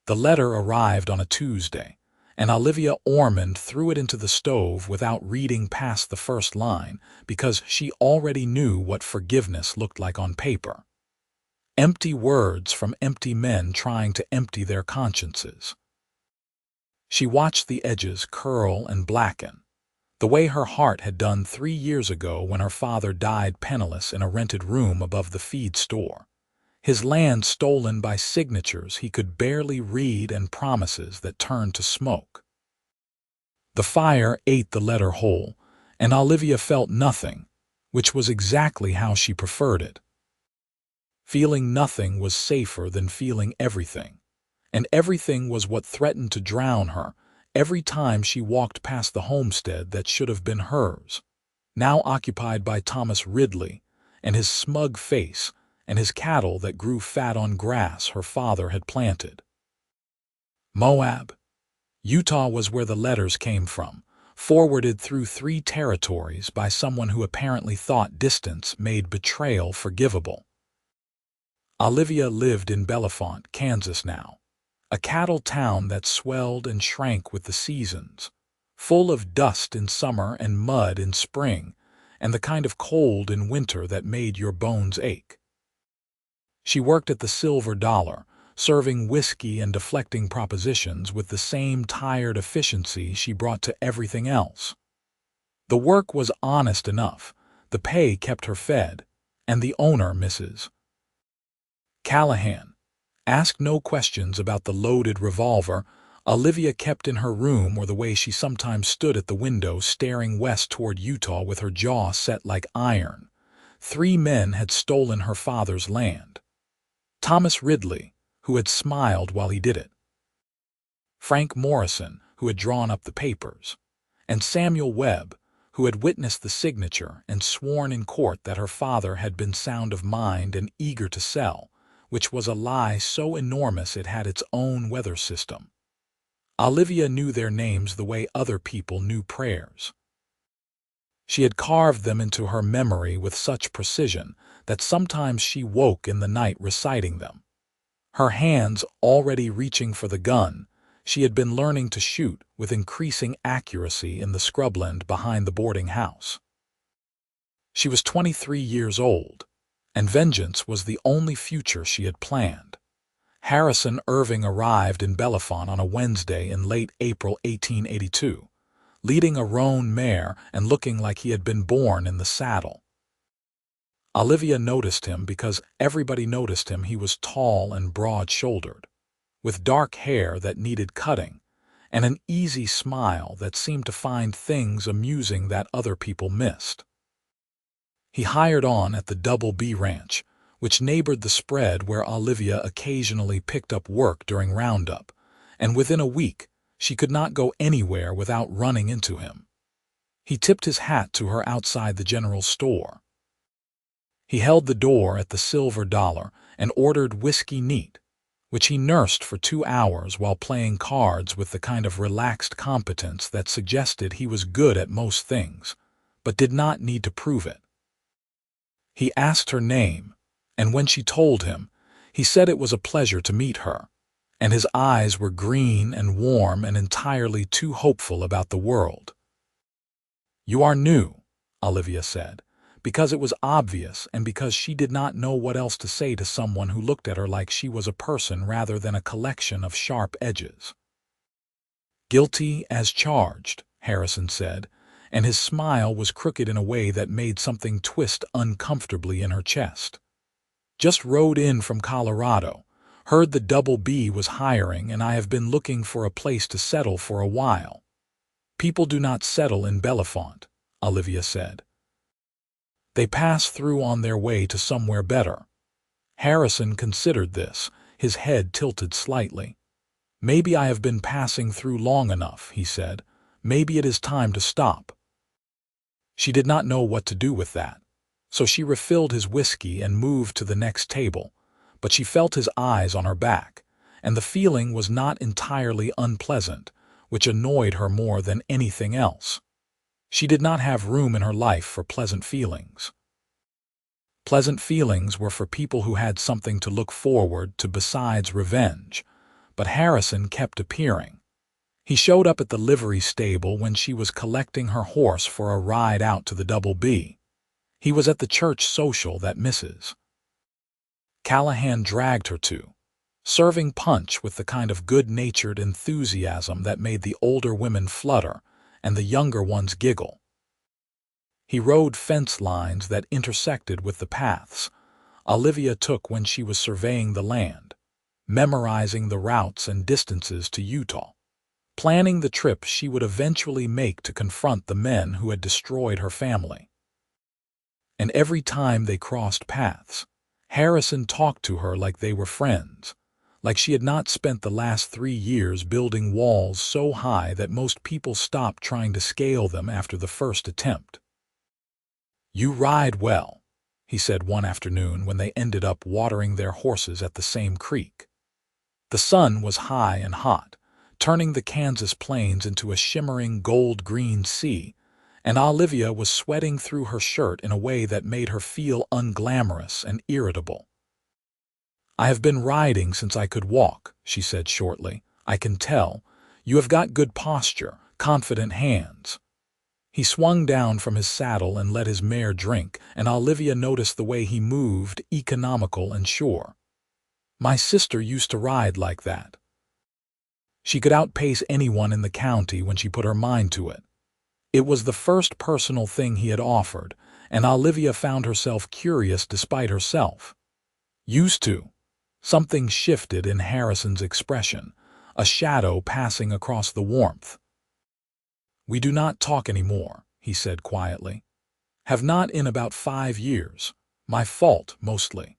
The letter arrived on a Tuesday, and Olivia Ormond threw it into the stove without reading past the first line because she already knew what forgiveness looked like on paper. Empty words from empty men trying to empty their consciences. She watched the edges curl and blacken, the way her heart had done 3 years ago when her father died penniless in a rented room above the feed store. His land stolen by signatures he could barely read and promises that turned to smoke. The fire ate the letter whole, and Olivia felt nothing, which was exactly how she preferred it. Feeling nothing was safer than feeling everything, and everything was what threatened to drown her every time she walked past the homestead that should have been hers, now occupied by Thomas Ridley and his smug face and his cattle that grew fat on grass her father had planted. Moab, Utah was where the letters came from, forwarded through 3 territories by someone who apparently thought distance made betrayal forgivable. Olivia lived in Bellefonte, Kansas now, a cattle town that swelled and shrank with the seasons, full of dust in summer and mud in spring, and the kind of cold in winter that made your bones ache. She worked at the Silver Dollar, serving whiskey and deflecting propositions with the same tired efficiency she brought to everything else. The work was honest enough, the pay kept her fed, and the owner, Mrs. Callahan, asked no questions about the loaded revolver Olivia kept in her room or the way she sometimes stood at the window staring west toward Utah with her jaw set like iron. 3 men had stolen her father's land. Thomas Ridley, who had smiled while he did it. Frank Morrison, who had drawn up the papers. And Samuel Webb, who had witnessed the signature and sworn in court that her father had been sound of mind and eager to sell, which was a lie so enormous it had its own weather system. Olivia knew their names the way other people knew prayers. She had carved them into her memory with such precision that sometimes she woke in the night reciting them. Her hands already reaching for the gun, she had been learning to shoot with increasing accuracy in the scrubland behind the boarding house. She was 23 years old, and vengeance was the only future she had planned. Harrison Irving arrived in Bellefonte on a Wednesday in late April 1882, leading a roan mare and looking like he had been born in the saddle. Olivia noticed him because everybody noticed him. He was tall and broad-shouldered, with dark hair that needed cutting, and an easy smile that seemed to find things amusing that other people missed. He hired on at the Double B Ranch, which neighbored the spread where Olivia occasionally picked up work during roundup, and within a week she could not go anywhere without running into him. He tipped his hat to her outside the general store. He held the door at the Silver Dollar and ordered whiskey neat, which he nursed for 2 hours while playing cards with the kind of relaxed competence that suggested he was good at most things, but did not need to prove it. He asked her name, and when she told him, he said it was a pleasure to meet her, and his eyes were green and warm and entirely too hopeful about the world. "You are new," Olivia said, because it was obvious and because she did not know what else to say to someone who looked at her like she was a person rather than a collection of sharp edges. "Guilty as charged," Harrison said, and his smile was crooked in a way that made something twist uncomfortably in her chest. "Just rode in from Colorado, heard the Double B was hiring, and I have been looking for a place to settle for a while." "People do not settle in Bellefonte," Olivia said. "They pass through on their way to somewhere better." Harrison considered this, his head tilted slightly. "Maybe I have been passing through long enough," he said. "Maybe it is time to stop." She did not know what to do with that, so she refilled his whiskey and moved to the next table, but she felt his eyes on her back, and the feeling was not entirely unpleasant, which annoyed her more than anything else. She did not have room in her life for pleasant feelings. Pleasant feelings were for people who had something to look forward to besides revenge, but Harrison kept appearing. He showed up at the livery stable when she was collecting her horse for a ride out to the Double B. He was at the church social that Mrs. Callahan dragged her to, serving punch with the kind of good-natured enthusiasm that made the older women flutter and the younger ones giggle. He rode fence lines that intersected with the paths Olivia took when she was surveying the land, memorizing the routes and distances to Utah, planning the trip she would eventually make to confront the men who had destroyed her family. And every time they crossed paths, Harrison talked to her like they were friends, like she had not spent the last 3 years building walls so high that most people stopped trying to scale them after the first attempt. "You ride well," he said one afternoon when they ended up watering their horses at the same creek. The sun was high and hot, turning the Kansas plains into a shimmering gold-green sea, and Olivia was sweating through her shirt in a way that made her feel unglamorous and irritable. "I have been riding since I could walk," she said shortly. "I can tell. You have got good posture, confident hands." He swung down from his saddle and let his mare drink, and Olivia noticed the way he moved, economical and sure. "My sister used to ride like that." She could outpace anyone in the county when she put her mind to it. It was the first personal thing he had offered, and Olivia found herself curious despite herself. "Used to." Something shifted in Harrison's expression, a shadow passing across the warmth. "We do not talk anymore," he said quietly. "Have not in about 5 years. My fault, mostly."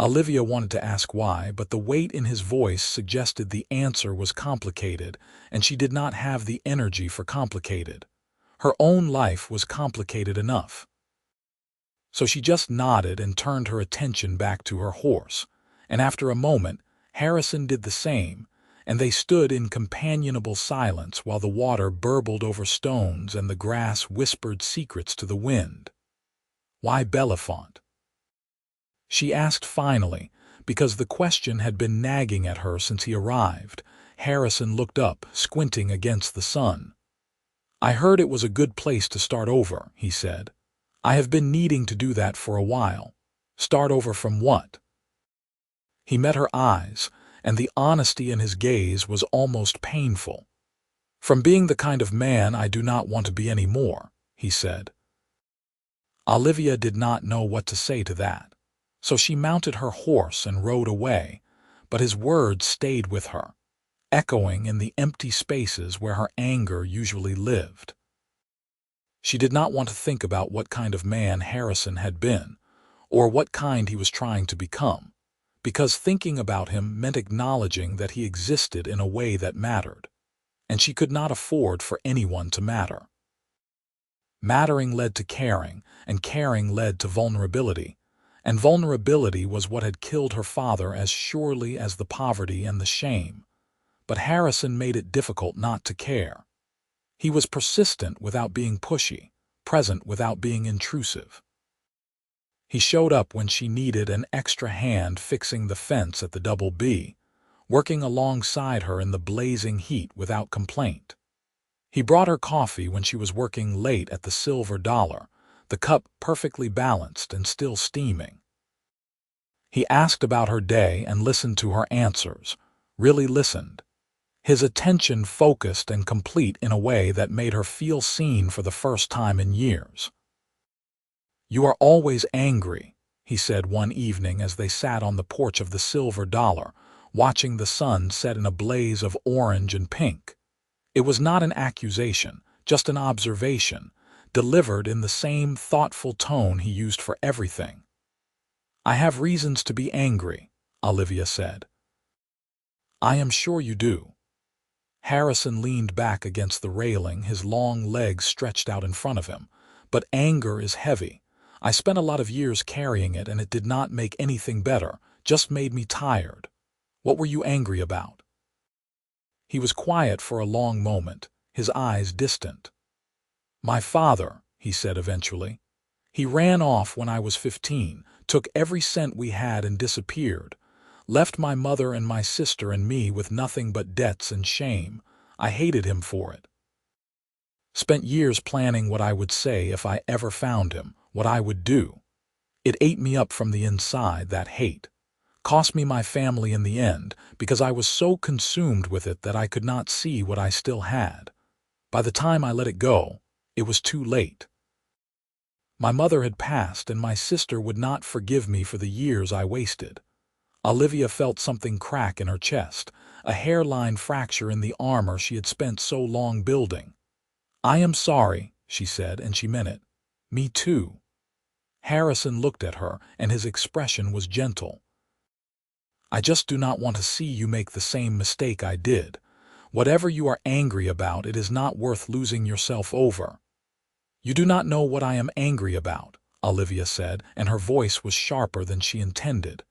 Olivia wanted to ask why, but the weight in his voice suggested the answer was complicated, and she did not have the energy for complicated. Her own life was complicated enough. So she just nodded and turned her attention back to her horse, and after a moment, Harrison did the same, and they stood in companionable silence while the water burbled over stones and the grass whispered secrets to the wind. "Why Bellefonte?" she asked finally, because the question had been nagging at her since he arrived. Harrison looked up, squinting against the sun. "I heard it was a good place to start over," he said. "I have been needing to do that for a while." "Start over from what?" He met her eyes, and the honesty in his gaze was almost painful. "From being the kind of man I do not want to be anymore," he said. Olivia did not know what to say to that, so she mounted her horse and rode away, but his words stayed with her, echoing in the empty spaces where her anger usually lived. She did not want to think about what kind of man Harrison had been, or what kind he was trying to become, because thinking about him meant acknowledging that he existed in a way that mattered, and she could not afford for anyone to matter. Mattering led to caring, and caring led to vulnerability, and vulnerability was what had killed her father as surely as the poverty and the shame. But Harrison made it difficult not to care. He was persistent without being pushy, present without being intrusive. He showed up when she needed an extra hand fixing the fence at the Double B, working alongside her in the blazing heat without complaint. He brought her coffee when she was working late at the Silver Dollar, the cup perfectly balanced and still steaming. He asked about her day and listened to her answers, really listened. His attention focused and complete in a way that made her feel seen for the first time in years. "You are always angry," he said one evening as they sat on the porch of the Silver Dollar, watching the sun set in a blaze of orange and pink. It was not an accusation, just an observation, delivered in the same thoughtful tone he used for everything. "I have reasons to be angry," Olivia said. "I am sure you do." Harrison leaned back against the railing, his long legs stretched out in front of him. "But anger is heavy. I spent a lot of years carrying it, and it did not make anything better, just made me tired." "What were you angry about?" He was quiet for a long moment, his eyes distant. "My father," he said eventually. "He ran off when I was 15, took every cent we had and disappeared. Left my mother and my sister and me with nothing but debts and shame. I hated him for it. Spent years planning what I would say if I ever found him, what I would do. It ate me up from the inside, that hate. Cost me my family in the end, because I was so consumed with it that I could not see what I still had. By the time I let it go, it was too late. My mother had passed, and my sister would not forgive me for the years I wasted. Olivia felt something crack in her chest, a hairline fracture in the armor she had spent so long building. "I am sorry," she said, and she meant it. "Me too." Harrison looked at her, and his expression was gentle. "I just do not want to see you make the same mistake I did. Whatever you are angry about, it is not worth losing yourself over." "You do not know what I am angry about," Olivia said, and her voice was sharper than she intended.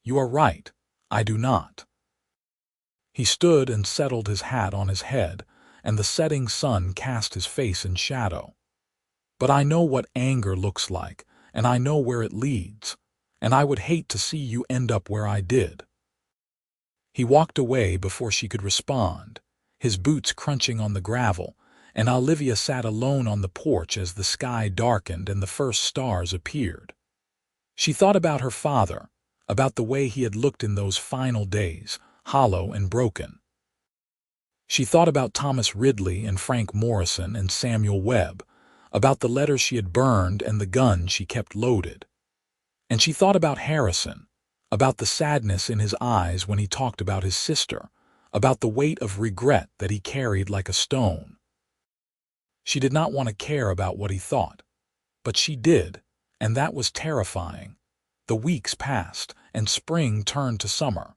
"You are right. I do not." He stood and settled his hat on his head, and the setting sun cast his face in shadow. "But I know what anger looks like, and I know where it leads, and I would hate to see you end up where I did." He walked away before she could respond, his boots crunching on the gravel, and Olivia sat alone on the porch as the sky darkened and the first stars appeared. She thought about her father, about the way he had looked in those final days, hollow and broken. She thought about Thomas Ridley and Frank Morrison and Samuel Webb, about the letters she had burned and the gun she kept loaded. And she thought about Harrison, about the sadness in his eyes when he talked about his sister, about the weight of regret that he carried like a stone. She did not want to care about what he thought, but she did, and that was terrifying. The weeks passed, and spring turned to summer.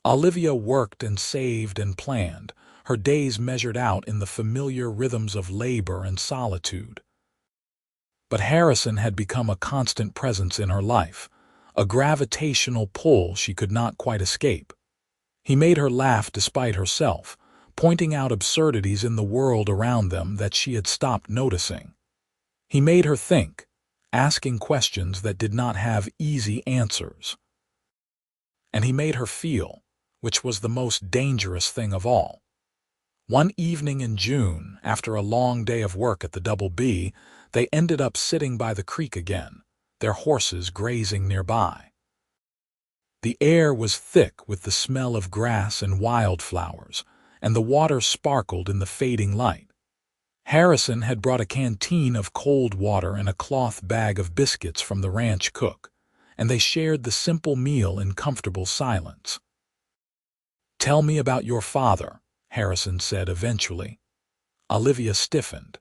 Olivia worked and saved and planned, her days measured out in the familiar rhythms of labor and solitude. But Harrison had become a constant presence in her life, a gravitational pull she could not quite escape. He made her laugh despite herself, pointing out absurdities in the world around them that she had stopped noticing. He made her think, asking questions that did not have easy answers. And he made her feel, which was the most dangerous thing of all. One evening in June, after a long day of work at the Double B, they ended up sitting by the creek again, their horses grazing nearby. The air was thick with the smell of grass and wildflowers, and the water sparkled in the fading light. Harrison had brought a canteen of cold water and a cloth bag of biscuits from the ranch cook, and they shared the simple meal in comfortable silence. "Tell me about your father," Harrison said eventually. Olivia stiffened.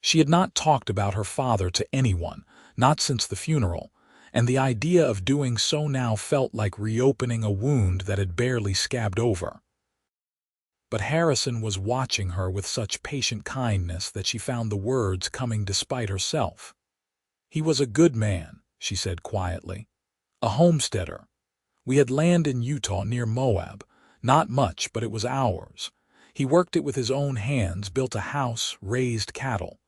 She had not talked about her father to anyone, not since the funeral, and the idea of doing so now felt like reopening a wound that had barely scabbed over. But Harrison was watching her with such patient kindness that she found the words coming despite herself. "He was a good man," she said quietly. "A homesteader. We had land in Utah near Moab. Not much, but it was ours. He worked it with his own hands, built a house, raised cattle.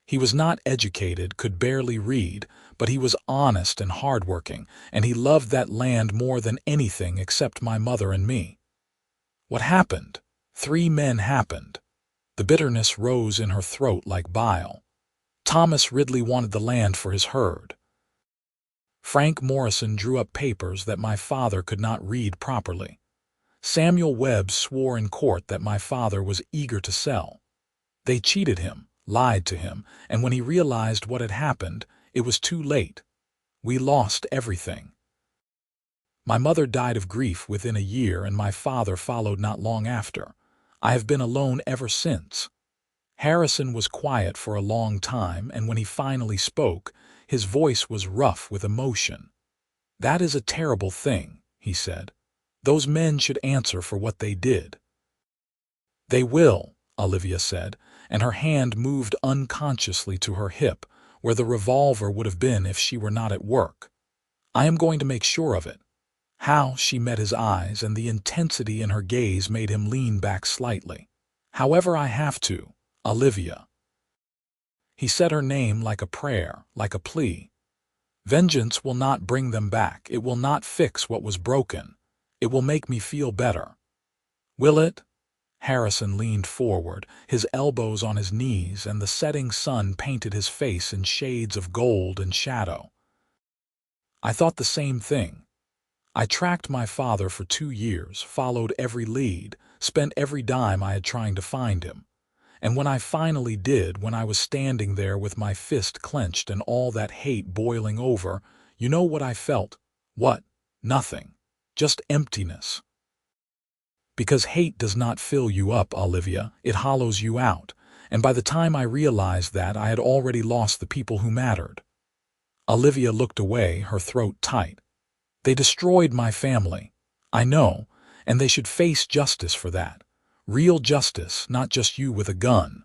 He was not educated, could barely read, but he was honest and hardworking, and he loved that land more than anything except my mother and me." What happened? 3 men happened. The bitterness rose in her throat like bile. Thomas Ridley wanted the land for his herd. Frank Morrison drew up papers that my father could not read properly. Samuel Webb swore in court that my father was eager to sell. They cheated him, lied to him, and when he realized what had happened, it was too late. We lost everything. My mother died of grief within a year, and my father followed not long after. I have been alone ever since. Harrison was quiet for a long time, and when he finally spoke, his voice was rough with emotion. "That is a terrible thing," he said. "Those men should answer for what they did." "They will," Olivia said, and her hand moved unconsciously to her hip, where the revolver would have been if she were not at work. "I am going to make sure of it." How she met his eyes, and the intensity in her gaze made him lean back slightly. "However I have to, Olivia." He said her name like a prayer, like a plea. Vengeance will not bring them back. It will not fix what was broken. It will make me feel better. Will it? Harrison leaned forward, his elbows on his knees, and the setting sun painted his face in shades of gold and shadow. I thought the same thing. I tracked my father for 2 years, followed every lead, spent every dime I had trying to find him. And when I finally did, when I was standing there with my fist clenched and all that hate boiling over, you know what I felt? What? Nothing. Just emptiness. Because hate does not fill you up, Olivia, it hollows you out, and by the time I realized that, I had already lost the people who mattered. Olivia looked away, her throat tight. They destroyed my family. I know, and they should face justice for that. Real justice, not just you with a gun.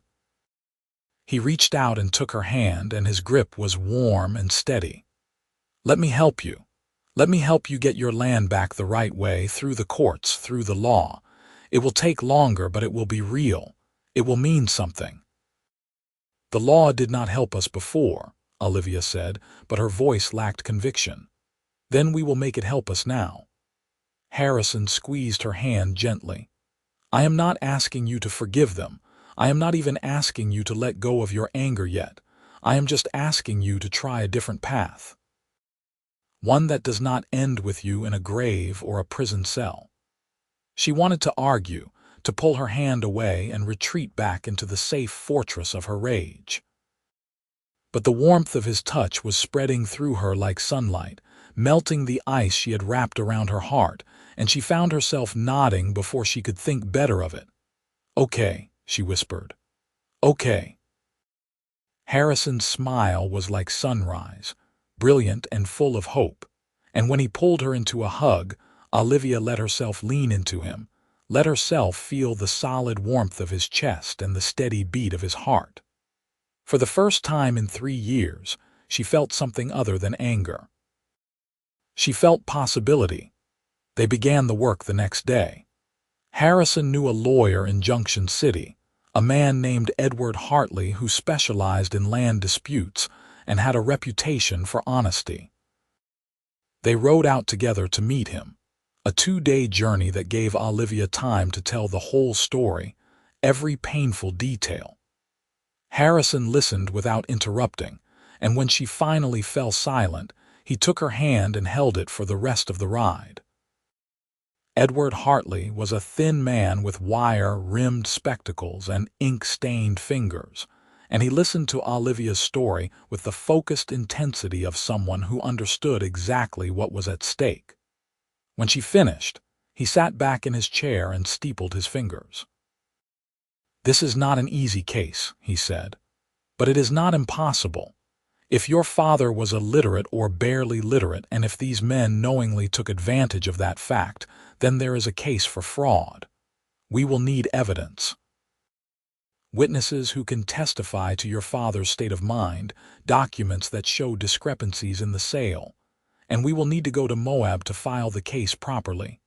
He reached out and took her hand, and his grip was warm and steady. Let me help you. Let me help you get your land back the right way, through the courts, through the law. It will take longer, but it will be real. It will mean something. The law did not help us before, Olivia said, but her voice lacked conviction. Then we will make it help us now. Harrison squeezed her hand gently. I am not asking you to forgive them. I am not even asking you to let go of your anger yet. I am just asking you to try a different path. One that does not end with you in a grave or a prison cell. She wanted to argue, to pull her hand away and retreat back into the safe fortress of her rage. But the warmth of his touch was spreading through her like sunlight, melting the ice she had wrapped around her heart, and she found herself nodding before she could think better of it. Okay, she whispered. Okay. Harrison's smile was like sunrise, brilliant and full of hope, and when he pulled her into a hug, Olivia let herself lean into him, let herself feel the solid warmth of his chest and the steady beat of his heart. For the first time in 3 years, she felt something other than anger. She felt possibility. They began the work the next day. Harrison knew a lawyer in Junction City, a man named Edward Hartley who specialized in land disputes and had a reputation for honesty. They rode out together to meet him, a 2-day journey that gave Olivia time to tell the whole story, every painful detail. Harrison listened without interrupting, and when she finally fell silent, he took her hand and held it for the rest of the ride. Edward Hartley was a thin man with wire-rimmed spectacles and ink-stained fingers, and he listened to Olivia's story with the focused intensity of someone who understood exactly what was at stake. When she finished, he sat back in his chair and steepled his fingers. This is not an easy case, he said, but it is not impossible. If your father was illiterate or barely literate, and if these men knowingly took advantage of that fact, then there is a case for fraud. We will need evidence. Witnesses who can testify to your father's state of mind, documents that show discrepancies in the sale, and we will need to go to Moab to file the case properly.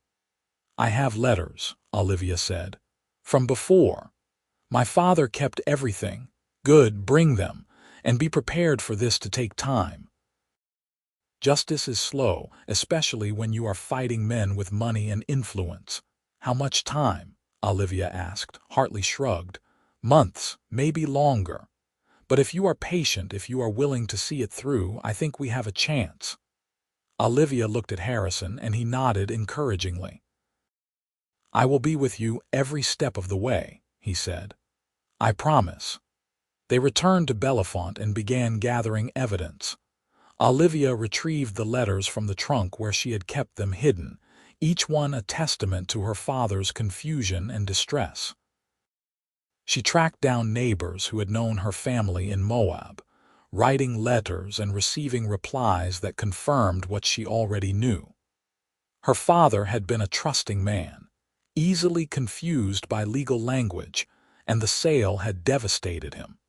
I have letters, Olivia said, from before. My father kept everything. Good, bring them, and be prepared for this to take time. Justice is slow, especially when you are fighting men with money and influence. How much time? Olivia asked. Hartley shrugged. Months, maybe longer. But if you are patient, if you are willing to see it through, I think we have a chance. Olivia looked at Harrison, and he nodded encouragingly. I will be with you every step of the way, he said. I promise. They returned to Bellefonte and began gathering evidence. Olivia retrieved the letters from the trunk where she had kept them hidden, each one a testament to her father's confusion and distress. She tracked down neighbors who had known her family in Moab, writing letters and receiving replies that confirmed what she already knew. Her father had been a trusting man, easily confused by legal language, and the sale had devastated him.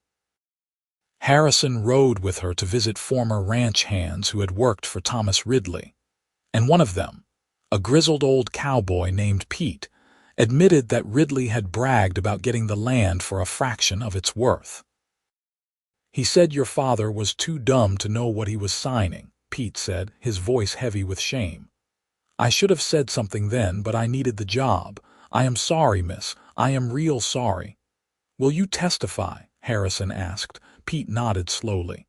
Harrison rode with her to visit former ranch hands who had worked for Thomas Ridley, and one of them, a grizzled old cowboy named Pete, admitted that Ridley had bragged about getting the land for a fraction of its worth. He said your father was too dumb to know what he was signing, Pete said, his voice heavy with shame. "I should have said something then, but I needed the job. I am sorry, miss. I am real sorry." "Will you testify?" Harrison asked. Pete nodded slowly.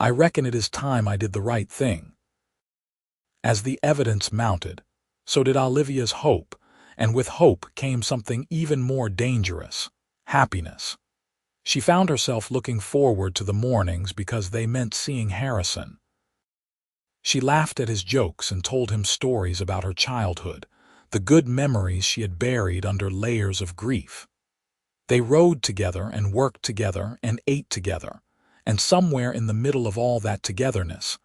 "I reckon it is time I did the right thing." As the evidence mounted, so did Olivia's hope, and with hope came something even more dangerous: happiness. She found herself looking forward to the mornings because they meant seeing Harrison. She laughed at his jokes and told him stories about her childhood, the good memories she had buried under layers of grief. They rode together and worked together and ate together, and somewhere in the middle of all that togetherness,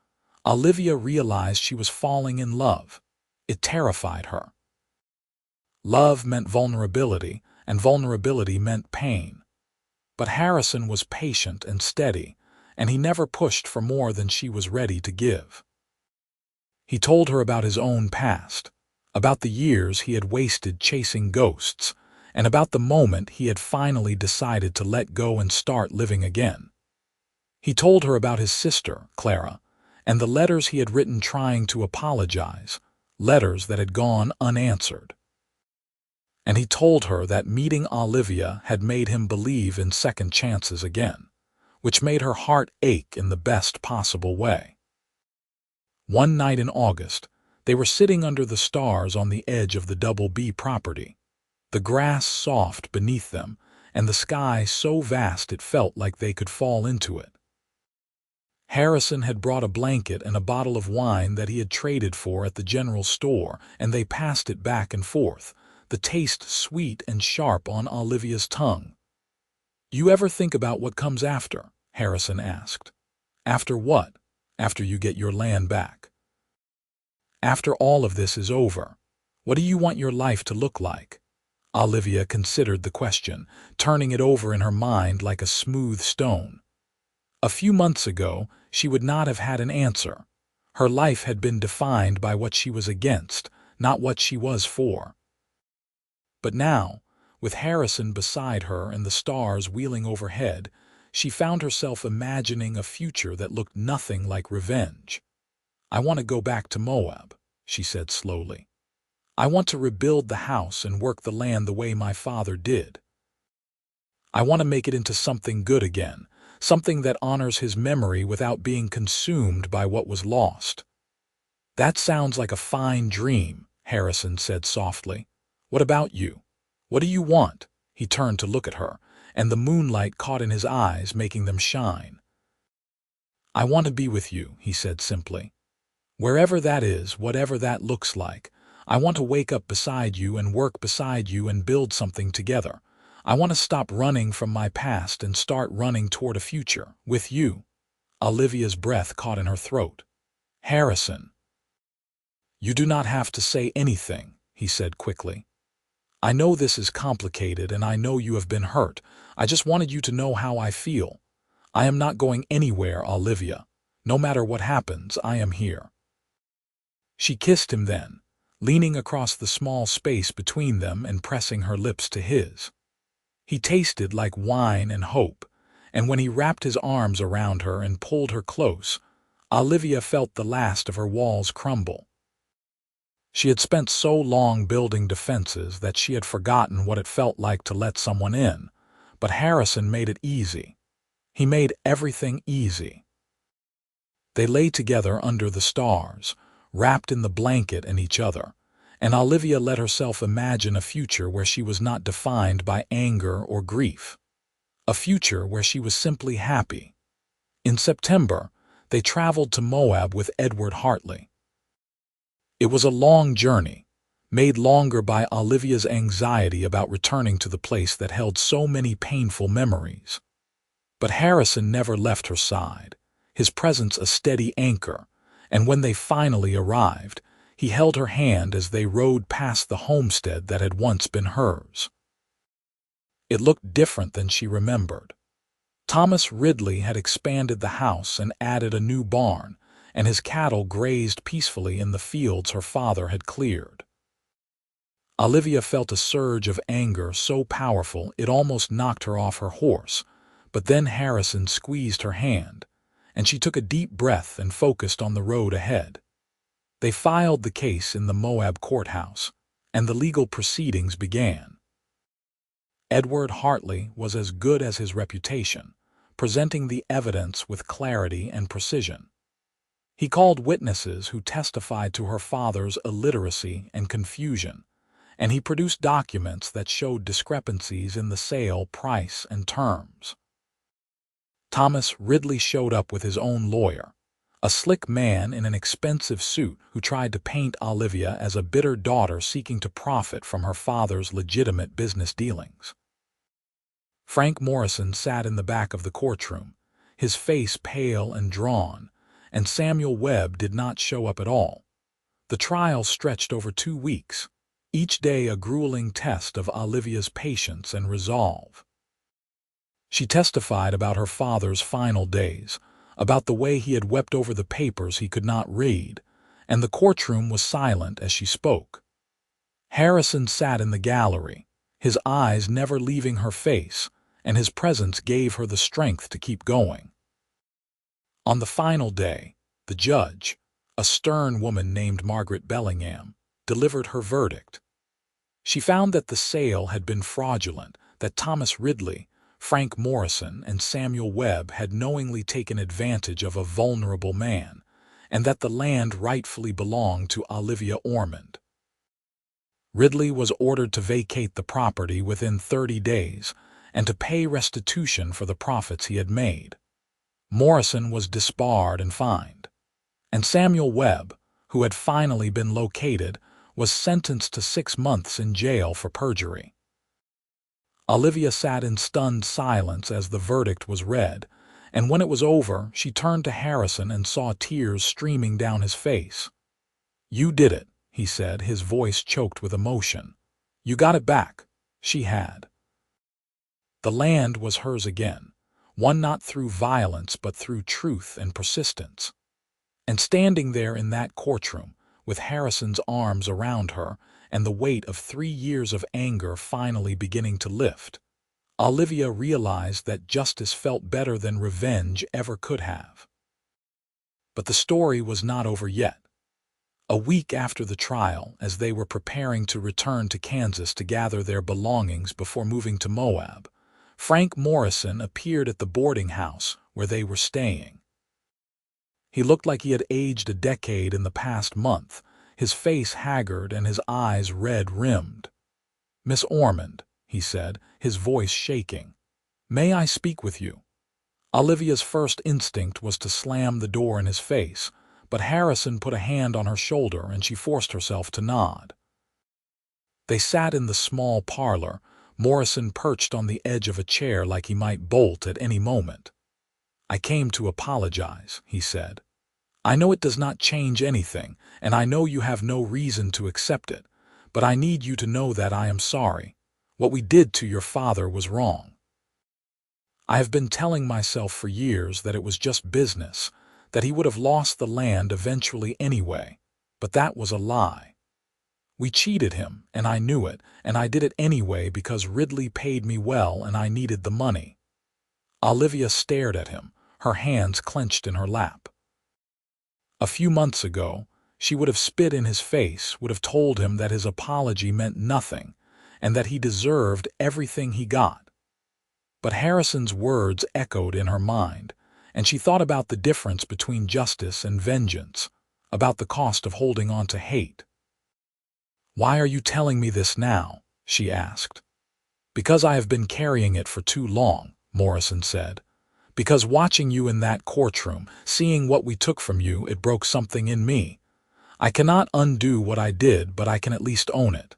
Olivia realized she was falling in love. It terrified her. Love meant vulnerability, and vulnerability meant pain. But Harrison was patient and steady, and he never pushed for more than she was ready to give. He told her about his own past, about the years he had wasted chasing ghosts, and about the moment he had finally decided to let go and start living again. He told her about his sister, Clara, and the letters he had written trying to apologize, letters that had gone unanswered. And he told her that meeting Olivia had made him believe in second chances again, which made her heart ache in the best possible way. One night in August, they were sitting under the stars on the edge of the Double B property, the grass soft beneath them, and the sky so vast it felt like they could fall into it. Harrison had brought a blanket and a bottle of wine that he had traded for at the general store, and they passed it back and forth, the taste sweet and sharp on Olivia's tongue. "You ever think about what comes after?" Harrison asked. "After what? After you get your land back? After all of this is over, what do you want your life to look like?" Olivia considered the question, turning it over in her mind like a smooth stone. A few months ago, she would not have had an answer. Her life had been defined by what she was against, not what she was for. But now, with Harrison beside her and the stars wheeling overhead, she found herself imagining a future that looked nothing like revenge. "I want to go back to Moab," she said slowly. "I want to rebuild the house and work the land the way my father did. I want to make it into something good again, something that honors his memory without being consumed by what was lost." "That sounds like a fine dream," Harrison said softly. "What about you? What do you want?" He turned to look at her, and the moonlight caught in his eyes, making them shine. "I want to be with you," he said simply. "Wherever that is, whatever that looks like. I want to wake up beside you and work beside you and build something together. I want to stop running from my past and start running toward a future, with you." Olivia's breath caught in her throat. "Harrison." "You do not have to say anything," he said quickly. "I know this is complicated and I know you have been hurt. I just wanted you to know how I feel. I am not going anywhere, Olivia. No matter what happens, I am here." She kissed him then, leaning across the small space between them and pressing her lips to his. He tasted like wine and hope, and when he wrapped his arms around her and pulled her close, Olivia felt the last of her walls crumble. She had spent so long building defenses that she had forgotten what it felt like to let someone in, but Harrison made it easy. He made everything easy. They lay together under the stars, wrapped in the blanket and each other, and Olivia let herself imagine a future where she was not defined by anger or grief. A future where she was simply happy. In September, they traveled to Moab with Edward Hartley. It was a long journey, made longer by Olivia's anxiety about returning to the place that held so many painful memories. But Harrison never left her side, his presence a steady anchor, and when they finally arrived, he held her hand as they rode past the homestead that had once been hers. It looked different than she remembered. Thomas Ridley had expanded the house and added a new barn, and his cattle grazed peacefully in the fields her father had cleared. Olivia felt a surge of anger so powerful it almost knocked her off her horse, but then Harrison squeezed her hand, and she took a deep breath and focused on the road ahead. They filed the case in the Moab courthouse, and the legal proceedings began. Edward Hartley was as good as his reputation, presenting the evidence with clarity and precision. He called witnesses who testified to her father's illiteracy and confusion, and he produced documents that showed discrepancies in the sale price and terms. Thomas Ridley showed up with his own lawyer, a slick man in an expensive suit who tried to paint Olivia as a bitter daughter seeking to profit from her father's legitimate business dealings. Frank Morrison sat in the back of the courtroom, his face pale and drawn, and Samuel Webb did not show up at all. The trial stretched over 2 weeks, each day a grueling test of Olivia's patience and resolve. She testified about her father's final days, about the way he had wept over the papers he could not read, and the courtroom was silent as she spoke. Harrison sat in the gallery, his eyes never leaving her face, and his presence gave her the strength to keep going. On the final day, the judge, a stern woman named Margaret Bellingham, delivered her verdict. She found that the sale had been fraudulent, that Thomas Ridley, Frank Morrison, and Samuel Webb had knowingly taken advantage of a vulnerable man, and that the land rightfully belonged to Olivia Ormond. Ridley was ordered to vacate the property within 30 days and to pay restitution for the profits he had made. Morrison was disbarred and fined, and Samuel Webb, who had finally been located, was sentenced to 6 months in jail for perjury. Olivia sat in stunned silence as the verdict was read, and when it was over, she turned to Harrison and saw tears streaming down his face. "You did it," he said, his voice choked with emotion. "You got it back." She had. The land was hers again, won not through violence but through truth and persistence. And standing there in that courtroom, with Harrison's arms around her and the weight of 3 years of anger finally beginning to lift, Olivia realized that justice felt better than revenge ever could have. But the story was not over yet. A week after the trial, as they were preparing to return to Kansas to gather their belongings before moving to Moab, Frank Morrison appeared at the boarding house where they were staying. He looked like he had aged a decade in the past month, his face haggard and his eyes red-rimmed. "Miss Ormond," he said, his voice shaking, "may I speak with you?" Olivia's first instinct was to slam the door in his face, but Harrison put a hand on her shoulder and she forced herself to nod. They sat in the small parlor, Morrison perched on the edge of a chair like he might bolt at any moment. "I came to apologize," he said. "I know it does not change anything, and I know you have no reason to accept it, but I need you to know that I am sorry. What we did to your father was wrong. I have been telling myself for years that it was just business, that he would have lost the land eventually anyway, but that was a lie. We cheated him, and I knew it, and I did it anyway because Ridley paid me well and I needed the money." Olivia stared at him, her hands clenched in her lap. A few months ago, she would have spit in his face, would have told him that his apology meant nothing, and that he deserved everything he got. But Harrison's words echoed in her mind, and she thought about the difference between justice and vengeance, about the cost of holding on to hate. "Why are you telling me this now?" she asked. "Because I have been carrying it for too long," Morrison said. "Because watching you in that courtroom, seeing what we took from you, it broke something in me. I cannot undo what I did, but I can at least own it.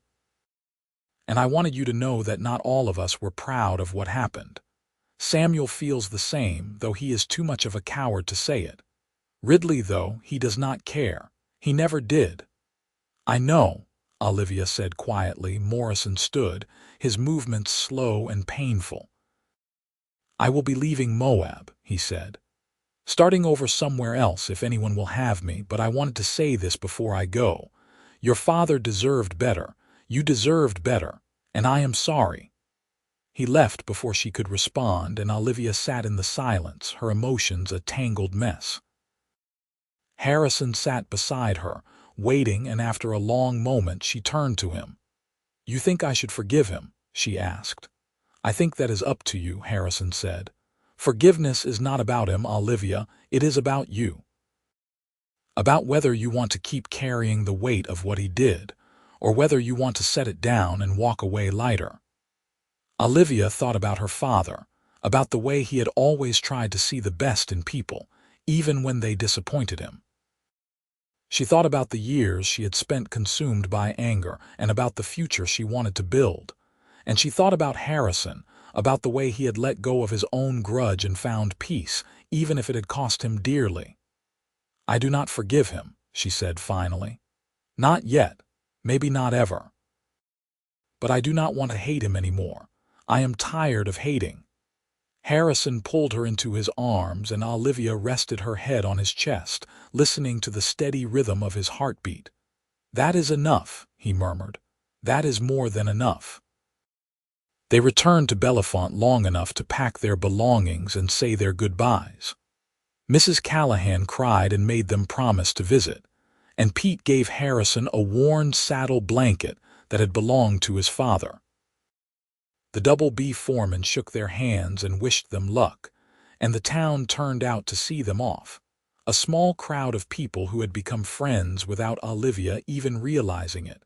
And I wanted you to know that not all of us were proud of what happened. Samuel feels the same, though he is too much of a coward to say it. Ridley, though, he does not care. He never did." "I know," Olivia said quietly. Morrison stood, his movements slow and painful. "I will be leaving Moab," he said. "Starting over somewhere else if anyone will have me, but I wanted to say this before I go. Your father deserved better. You deserved better, and I am sorry." He left before she could respond, and Olivia sat in the silence, her emotions a tangled mess. Harrison sat beside her, waiting, and after a long moment she turned to him. "You think I should forgive him?" she asked. "I think that is up to you," Harrison said. "Forgiveness is not about him, Olivia, it is about you. About whether you want to keep carrying the weight of what he did, or whether you want to set it down and walk away lighter." Olivia thought about her father, about the way he had always tried to see the best in people, even when they disappointed him. She thought about the years she had spent consumed by anger and about the future she wanted to build. And she thought about Harrison, about the way he had let go of his own grudge and found peace, even if it had cost him dearly. "I do not forgive him," she said finally. "Not yet, maybe not ever. But I do not want to hate him anymore. I am tired of hating." Harrison pulled her into his arms, and Olivia rested her head on his chest, listening to the steady rhythm of his heartbeat. "That is enough," he murmured. "That is more than enough." They returned to Bellefonte long enough to pack their belongings and say their goodbyes. Mrs. Callahan cried and made them promise to visit, and Pete gave Harrison a worn saddle blanket that had belonged to his father. The Double B foreman shook their hands and wished them luck, and the town turned out to see them off, a small crowd of people who had become friends without Olivia even realizing it.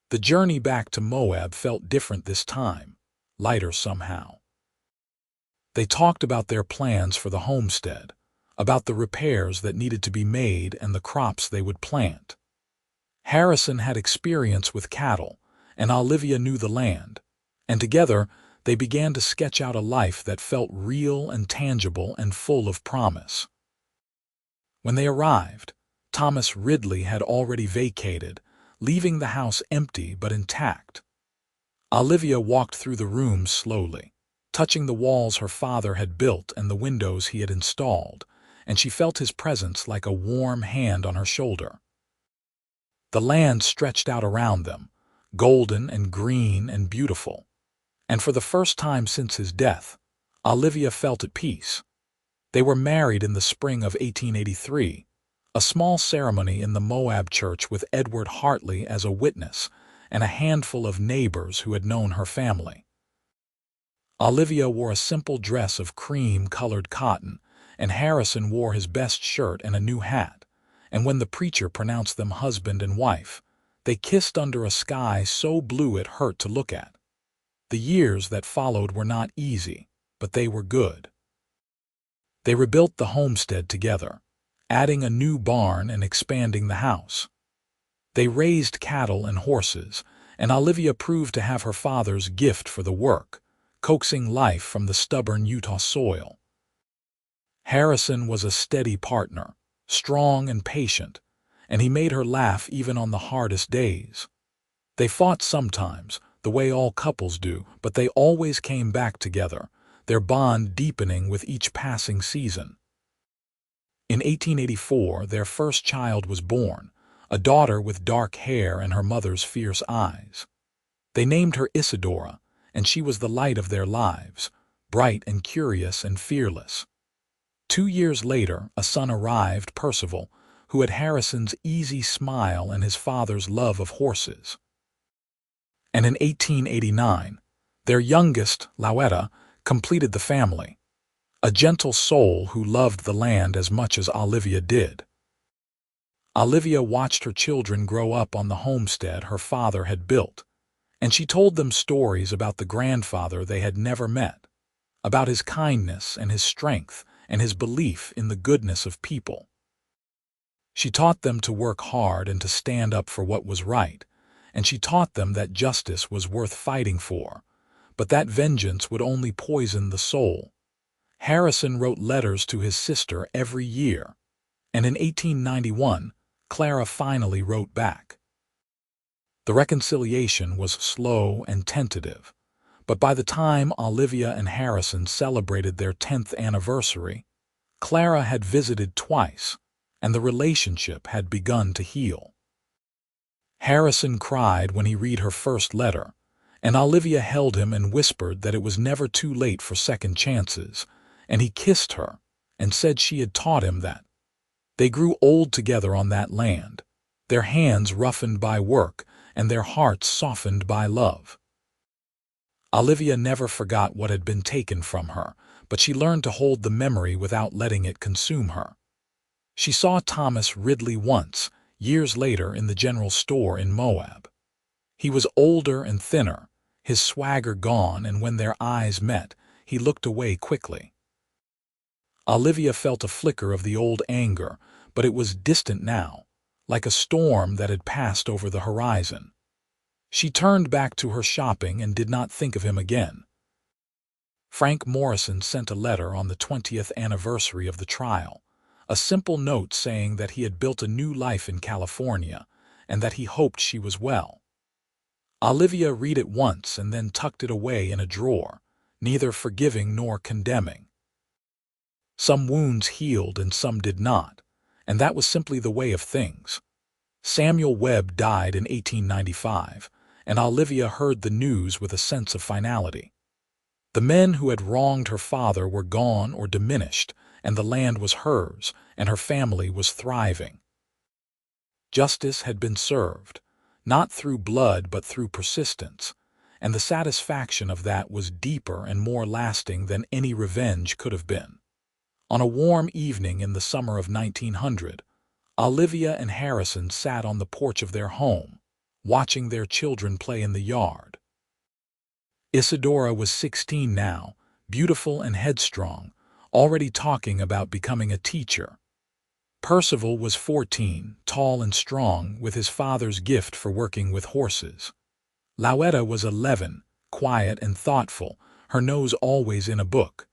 The journey back to Moab felt different this time, lighter somehow. They talked about their plans for the homestead, about the repairs that needed to be made and the crops they would plant. Harrison had experience with cattle, and Olivia knew the land, and together they began to sketch out a life that felt real and tangible and full of promise. When they arrived, Thomas Ridley had already vacated, leaving the house empty but intact. Olivia walked through the rooms slowly, touching the walls her father had built and the windows he had installed, and she felt his presence like a warm hand on her shoulder. The land stretched out around them, golden and green and beautiful. And for the first time since his death, Olivia felt at peace. They were married in the spring of 1883, a small ceremony in the Moab church with Edward Hartley as a witness and a handful of neighbors who had known her family. Olivia wore a simple dress of cream-colored cotton, and Harrison wore his best shirt and a new hat, and when the preacher pronounced them husband and wife, they kissed under a sky so blue it hurt to look at. The years that followed were not easy, but they were good. They rebuilt the homestead together, adding a new barn and expanding the house. They raised cattle and horses, and Olivia proved to have her father's gift for the work, coaxing life from the stubborn Utah soil. Harrison was a steady partner, strong and patient, and he made her laugh even on the hardest days. They fought sometimes, the way all couples do, but they always came back together, their bond deepening with each passing season. In 1884, their first child was born, a daughter with dark hair and her mother's fierce eyes. They named her Isadora, and she was the light of their lives, bright and curious and fearless. 2 years later, a son arrived, Percival, who had Harrison's easy smile and his father's love of horses. And in 1889, their youngest, Louetta, completed the family, a gentle soul who loved the land as much as Olivia did. Olivia watched her children grow up on the homestead her father had built, and she told them stories about the grandfather they had never met, about his kindness and his strength and his belief in the goodness of people. She taught them to work hard and to stand up for what was right, and she taught them that justice was worth fighting for, but that vengeance would only poison the soul. Harrison wrote letters to his sister every year, and in 1891, Clara finally wrote back. The reconciliation was slow and tentative, but by the time Olivia and Harrison celebrated their 10th anniversary, Clara had visited twice, and the relationship had begun to heal. Harrison cried when he read her first letter, And Olivia held him and whispered that it was never too late for second chances, and he kissed her and said she had taught him that. They grew old together on that land, their hands roughened by work and their hearts softened by love. Olivia never forgot what had been taken from her, but she learned to hold the memory without letting it consume her. She saw Thomas Ridley once, years later in the general store in Moab. He was older and thinner, his swagger gone, and when their eyes met, he looked away quickly. Olivia felt a flicker of the old anger, but it was distant now, like a storm that had passed over the horizon. She turned back to her shopping and did not think of him again. Frank Morrison sent a letter on the 20th anniversary of the trial, a simple note saying that he had built a new life in California and that he hoped she was well. Olivia read it once and then tucked it away in a drawer, neither forgiving nor condemning. Some wounds healed and some did not, and that was simply the way of things. Samuel Webb died in 1895, and Olivia heard the news with a sense of finality. The men who had wronged her father were gone or diminished, and the land was hers, and her family was thriving. Justice had been served, not through blood but through persistence, and the satisfaction of that was deeper and more lasting than any revenge could have been. On a warm evening in the summer of 1900, Olivia and Harrison sat on the porch of their home, watching their children play in the yard. Isadora was 16 now, beautiful and headstrong, already talking about becoming a teacher. Percival was 14, tall and strong, with his father's gift for working with horses. Louetta was 11, quiet and thoughtful, her nose always in a book.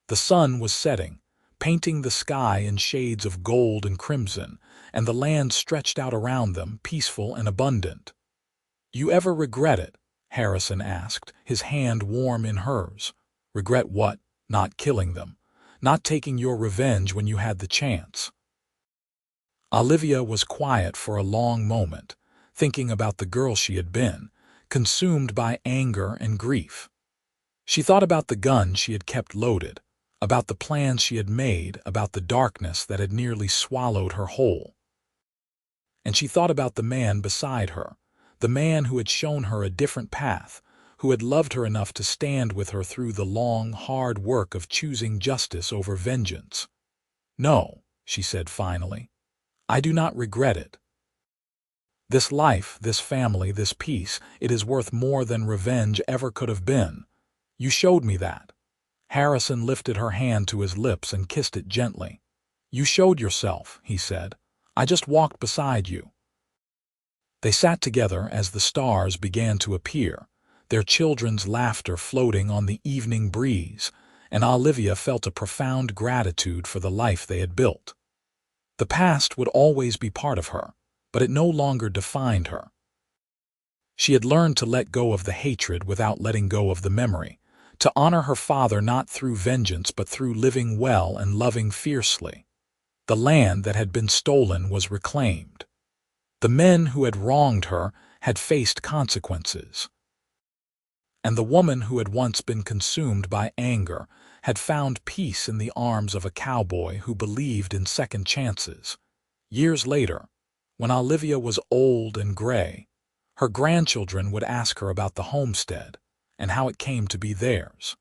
The sun was setting, painting the sky in shades of gold and crimson, and the land stretched out around them, peaceful and abundant. "You ever regret it?" Harrison asked, his hand warm in hers. "Regret what? Not killing them. Not taking your revenge when you had the chance." Olivia was quiet for a long moment, thinking about the girl she had been, consumed by anger and grief. She thought about the gun she had kept loaded, about the plans she had made, about the darkness that had nearly swallowed her whole. And she thought about the man beside her, the man who had shown her a different path, who had loved her enough to stand with her through the long, hard work of choosing justice over vengeance. "No," she said finally, "I do not regret it. This life, this family, this peace, it is worth more than revenge ever could have been. You showed me that." Harrison lifted her hand to his lips and kissed it gently. "You showed yourself," he said. "I just walked beside you." They sat together as the stars began to appear, their children's laughter floating on the evening breeze, and Olivia felt a profound gratitude for the life they had built. The past would always be part of her, but it no longer defined her. She had learned to let go of the hatred without letting go of the memory, to honor her father not through vengeance but through living well and loving fiercely. The land that had been stolen was reclaimed. The men who had wronged her had faced consequences. And the woman who had once been consumed by anger had found peace in the arms of a cowboy who believed in second chances. Years later, when Olivia was old and gray, her grandchildren would ask her about the homestead and how it came to be theirs.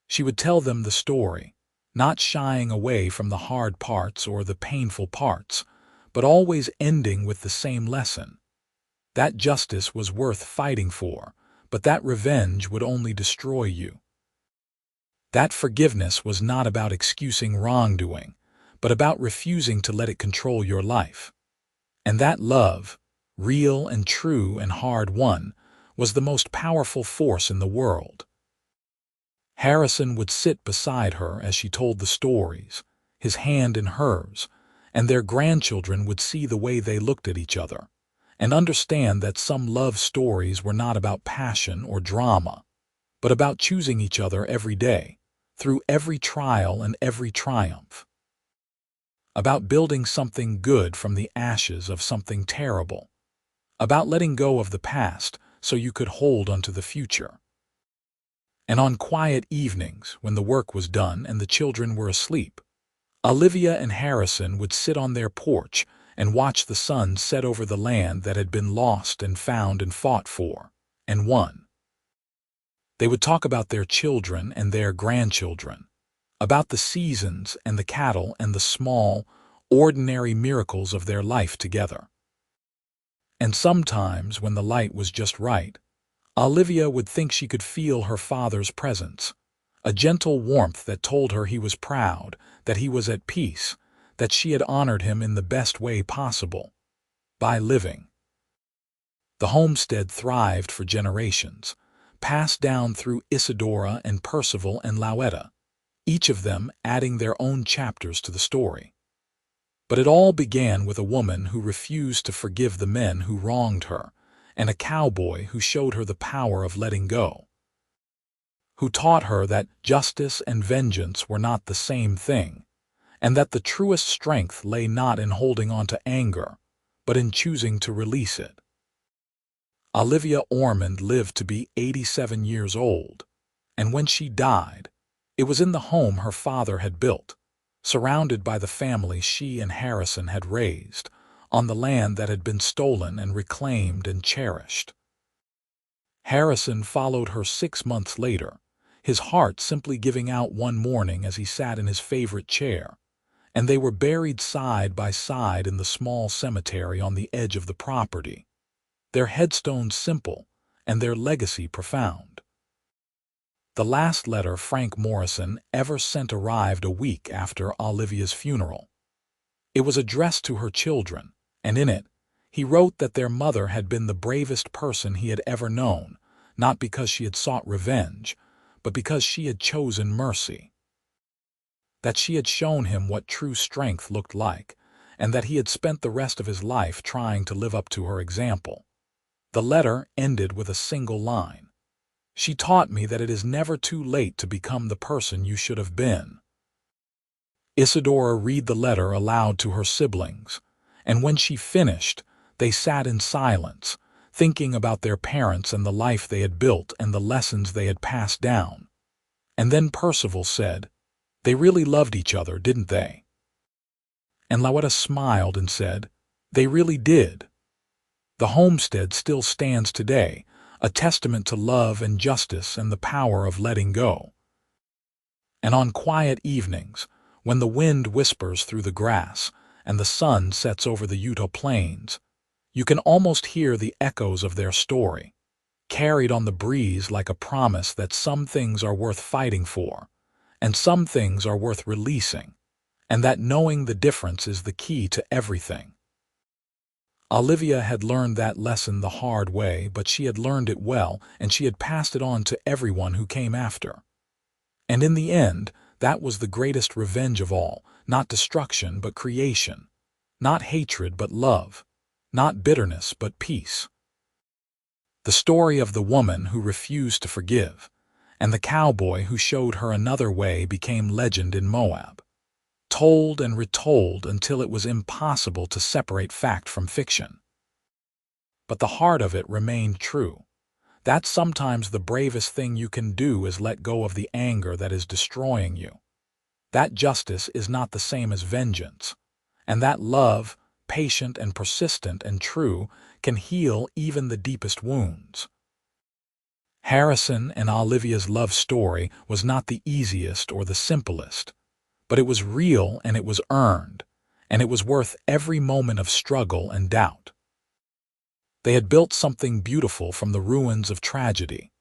She would tell them the story, not shying away from the hard parts or the painful parts, but always ending with the same lesson. That justice was worth fighting for, but that revenge would only destroy you. That forgiveness was not about excusing wrongdoing, but about refusing to let it control your life. And that love, real and true and hard-won, was the most powerful force in the world. Harrison would sit beside her as she told the stories, his hand in hers, and their grandchildren would see the way they looked at each other, and understand that some love stories were not about passion or drama, but about choosing each other every day, through every trial and every triumph. About building something good from the ashes of something terrible. About letting go of the past so you could hold onto the future. And on quiet evenings, when the work was done and the children were asleep, Olivia and Harrison would sit on their porch and watch the sun set over the land that had been lost and found and fought for, and won. They would talk about their children and their grandchildren, about the seasons and the cattle and the small, ordinary miracles of their life together. And sometimes, when the light was just right, Olivia would think she could feel her father's presence, a gentle warmth that told her he was proud, that he was at peace, that she had honored him in the best way possible, by living. The homestead thrived for generations, passed down through Isadora and Percival and Louetta, each of them adding their own chapters to the story. But it all began with a woman who refused to forgive the men who wronged her, and a cowboy who showed her the power of letting go, who taught her that justice and vengeance were not the same thing, and that the truest strength lay not in holding on to anger, but in choosing to release it. Olivia Ormond lived to be 87 years old, and when she died, it was in the home her father had built, surrounded by the family she and Harrison had raised, on the land that had been stolen and reclaimed and cherished. Harrison followed her 6 months later, his heart simply giving out one morning as he sat in his favorite chair, and they were buried side by side in the small cemetery on the edge of the property, their headstones simple and their legacy profound. The last letter Frank Morrison ever sent arrived a week after Olivia's funeral. It was addressed to her children, and in it, he wrote that their mother had been the bravest person he had ever known, not because she had sought revenge, but because she had chosen mercy. That she had shown him what true strength looked like, and that he had spent the rest of his life trying to live up to her example. The letter ended with a single line. "She taught me that it is never too late to become the person you should have been." Isadora read the letter aloud to her siblings, and when she finished, they sat in silence, thinking about their parents and the life they had built and the lessons they had passed down. And then Percival said, "They really loved each other, didn't they?" And Louetta smiled and said, "They really did." The homestead still stands today, a testament to love and justice and the power of letting go. And on quiet evenings, when the wind whispers through the grass and the sun sets over the Utah plains, you can almost hear the echoes of their story, carried on the breeze like a promise that some things are worth fighting for, and some things are worth releasing, and that knowing the difference is the key to everything. Olivia had learned that lesson the hard way, but she had learned it well, and she had passed it on to everyone who came after. And in the end, that was the greatest revenge of all, not destruction but creation, not hatred but love, not bitterness but peace. The story of the woman who refused to forgive, and the cowboy who showed her another way became legend in Moab, told and retold until it was impossible to separate fact from fiction. But the heart of it remained true. That sometimes the bravest thing you can do is let go of the anger that is destroying you. That justice is not the same as vengeance, and that love, patient and persistent and true, can heal even the deepest wounds. Harrison and Olivia's love story was not the easiest or the simplest, but it was real and it was earned, and it was worth every moment of struggle and doubt. They had built something beautiful from the ruins of tragedy,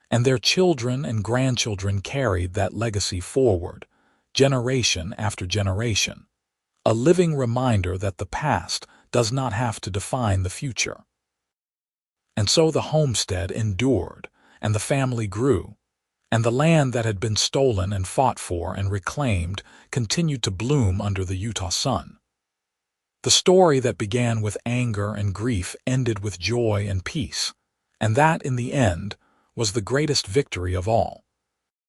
and their children and grandchildren carried that legacy forward, generation after generation, a living reminder that the past does not have to define the future. And so the homestead endured, and the family grew, and the land that had been stolen and fought for and reclaimed continued to bloom under the Utah sun. The story that began with anger and grief ended with joy and peace, and that, in the end, was the greatest victory of all.